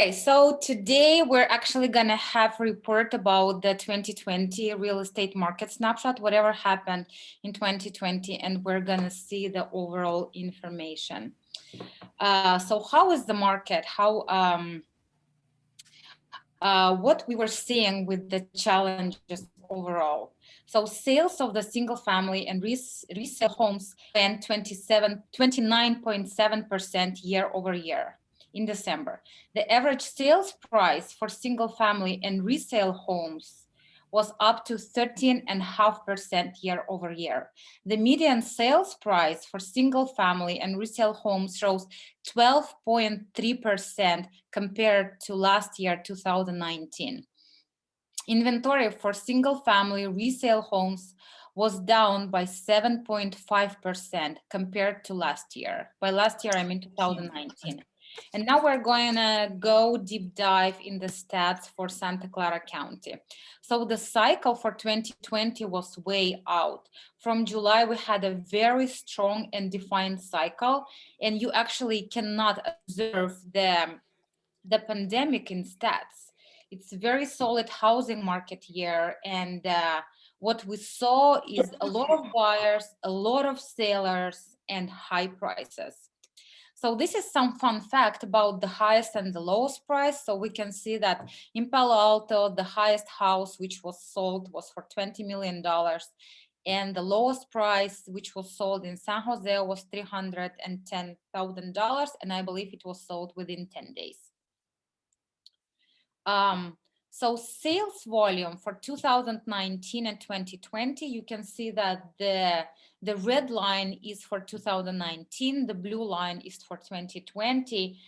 Okay, so today we're actually gonna have a report about the 2020 real estate market snapshot, whatever happened in 2020, and we're gonna see the overall information. So how is the market? What we were seeing with the challenges overall. So sales of the single family and resale homes went 29.7% year over year in December. The average sales price for single family and resale homes was up to 13.5% year over year. The median sales price for single family and resale homes rose 12.3% compared to last year, 2019. Inventory for single family resale homes was down by 7.5% compared to last year. By last year, I mean 2019. And now we're going to go deep dive in the stats for Santa Clara County. So the cycle for 2020 was way out. From July, we had a very strong and defined cycle, and you actually cannot observe the pandemic in stats. It's a very solid housing market year, and what we saw is a lot of buyers, a lot of sellers, and high prices. So this is some fun fact about the highest and the lowest price. So we can see that in Palo Alto, the highest house which was sold was for $20 million. And the lowest price which was sold in San Jose was $310,000. And I believe it was sold within 10 days. So sales volume for 2019 and 2020, you can see that the red line is for 2019, the blue line is for 2020.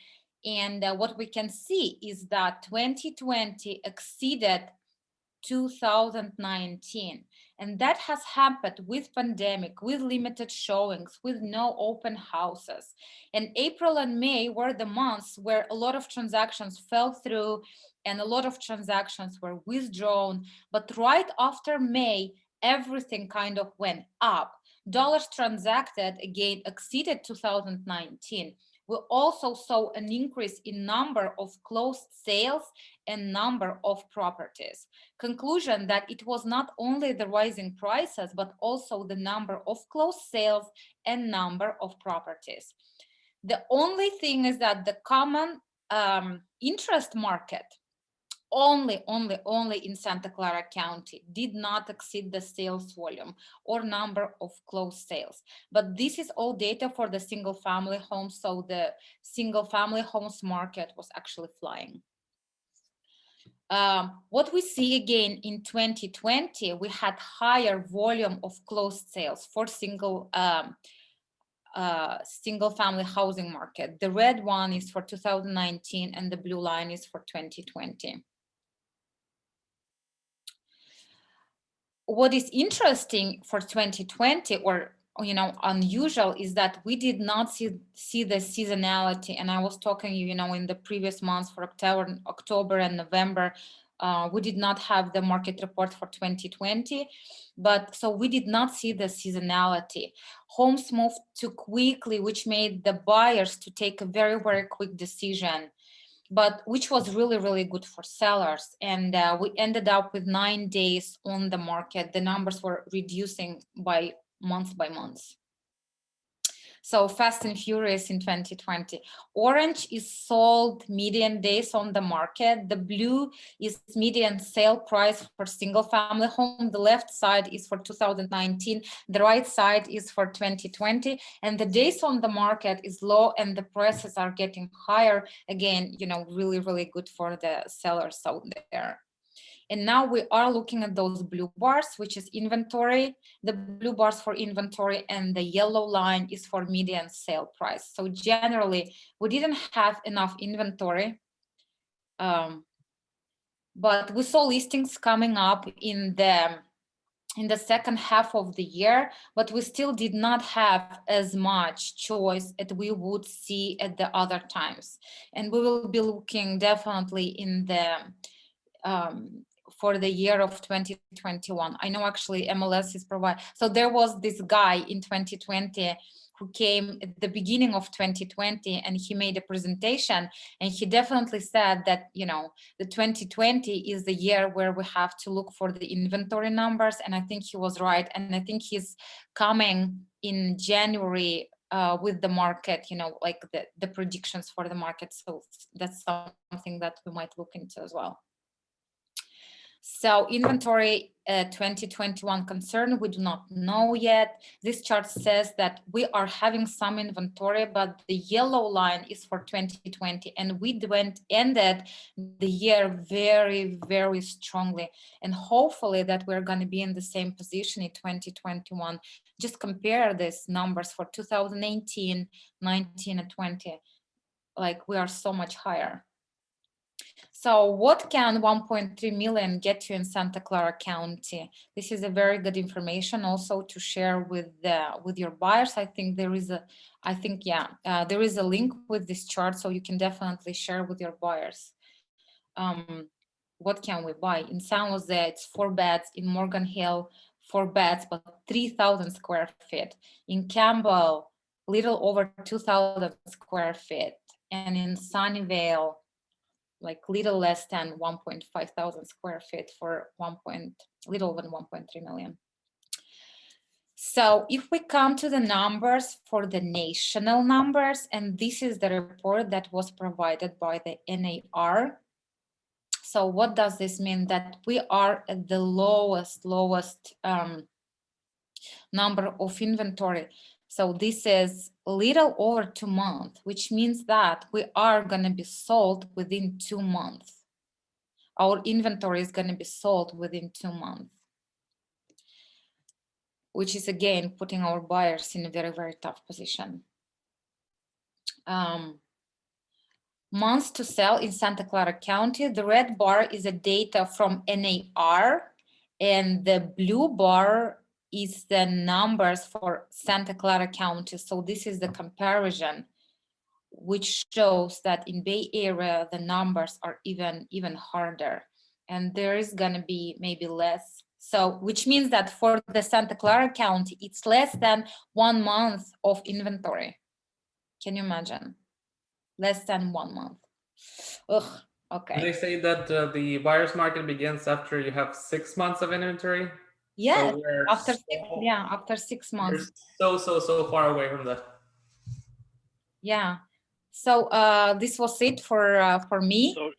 And what we can see is that 2020 exceeded 2019, and that has happened with pandemic, with limited showings, with no open houses. And April and May were the months where a lot of transactions fell through and a lot of transactions were withdrawn. But right after May, everything kind of went up. Dollars transacted again exceeded 2019. We also saw an increase in number of closed sales and number of properties. Conclusion that it was not only the rising prices, but also the number of closed sales and number of properties. The only thing is that the common interest market only in Santa Clara County did not exceed the sales volume or number of closed sales. But this is all data for the single family homes. So the single family homes market was actually flying. What we see again in 2020, we had higher volume of closed sales for single family housing market. The red one is for 2019 and the blue line is for 2020. What is interesting for 2020 or unusual is that we did not see the seasonality. And I was talking in the previous months for October and November, we did not have the market report for 2020, but so we did not see the seasonality. Homes moved too quickly, which made the buyers to take a very, very quick decision, but which was really, really good for sellers. And we ended up with 9 days on the market. The numbers were reducing by month. So fast and furious in 2020. Orange is sold median days on the market. The blue is median sale price for single family home. The left side is for 2019. The right side is for 2020. And the days on the market is low and the prices are getting higher. Again, really, really good for the sellers out there. And now we are looking at those blue bars, which is inventory, the blue bars for inventory, and the yellow line is for median sale price. So generally, we didn't have enough inventory, but we saw listings coming up in the second half of the year, but we still did not have as much choice as we would see at the other times. And we will be looking definitely in the for the year of 2021. I know actually MLS is provide. So there was this guy in 2020 who came at the beginning of 2020, and he made a presentation, and he definitely said that, you know, the 2020 is the year where we have to look for the inventory numbers, and I think he was right. And I think he's coming in January with the market, you know, like the predictions for the market. So that's something that we might look into as well. So inventory 2021 concern, we do not know yet. This chart says that we are having some inventory, but the yellow line is for 2020, and we ended the year very, very strongly. And hopefully that we're going to be in the same position in 2021. Just compare these numbers for 2018, 19, and 20. Like, we are so much higher. So what can 1.3 million get you in Santa Clara County? This is a very good information also to share with your buyers. I think there is a, there is a link with this chart, so you can definitely share with your buyers. What can we buy? In San Jose, it's 4 beds. In Morgan Hill, 4 beds, but 3,000 square feet. In Campbell, little over 2,000 square feet. And in Sunnyvale, like little less than 1.5 thousand square feet for little over 1.3 million. So if we come to the numbers for the national numbers, and this is the report that was provided by the NAR. So what does this mean? That we are at the lowest number of inventory. So this is a little over 2 months, which means that we are going to be sold within 2 months. Our inventory is going to be sold within 2 months, which is again putting our buyers in a very, very tough position. Months to sell in Santa Clara County. The red bar is a data from NAR, and the blue bar is the numbers for Santa Clara County. So this is the comparison, which shows that in Bay Area, the numbers are even harder, and there is gonna be maybe less. So, which means that for the Santa Clara County, it's less than 1 month of inventory. Can you imagine? Less than 1 month. Ugh, okay. They say that the buyer's market begins after you have 6 months of inventory. Yeah, so after after 6 months. We're so far away from that. Yeah. So this was it for me. So